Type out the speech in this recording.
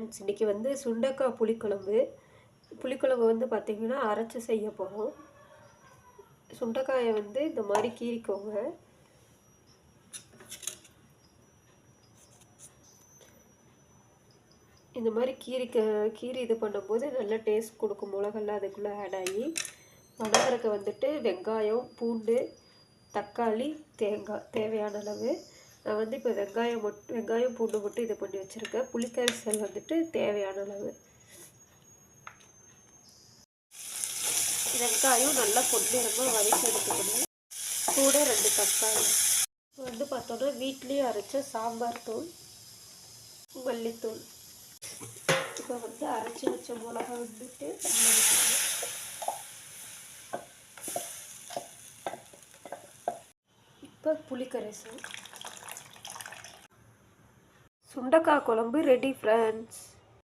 Friends, இன்றைக்கி வந்து சுண்டக்காய் புளிக்குழம்பு. புளிக்குழம்பு வந்து பார்த்திங்கன்னா அரைச்சி செய்ய போகிறோம். சுண்டைக்காயை வந்து இந்த மாதிரி கீறிக்கோங்க. இந்த மாதிரி கீறி இது பண்ணும்போது நல்ல டேஸ்ட் கொடுக்கும். மிளகெல்லாம் அதுக்குள்ளே ஆட் ஆகி வதங்குறதுக்கு வந்துட்டு வெங்காயம், பூண்டு, தக்காளி, தேங்காய் தேவையான அளவு. நான் வந்து இப்போ வெங்காயம் பூண்டு மட்டும் இது பண்ணி வச்சுருக்கேன். புளிக்கரைசல் வந்துட்டு தேவையான அளவு. வெங்காயம் நல்லா பொன்னிறமாக வதக்கி எடுத்துக்கணும். கூட 2 தக்காளி வந்து பார்த்தோன்னா வீட்லேயே அரைச்ச சாம்பார் தூள், மல்லித்தூள். இப்போ வந்து அரைச்சி வச்ச மிளகா வந்துட்டு இப்போ புளிக்கரைசல். சுண்டக்காய் குழம்பு ரெடி ஃப்ரெண்ட்ஸ்.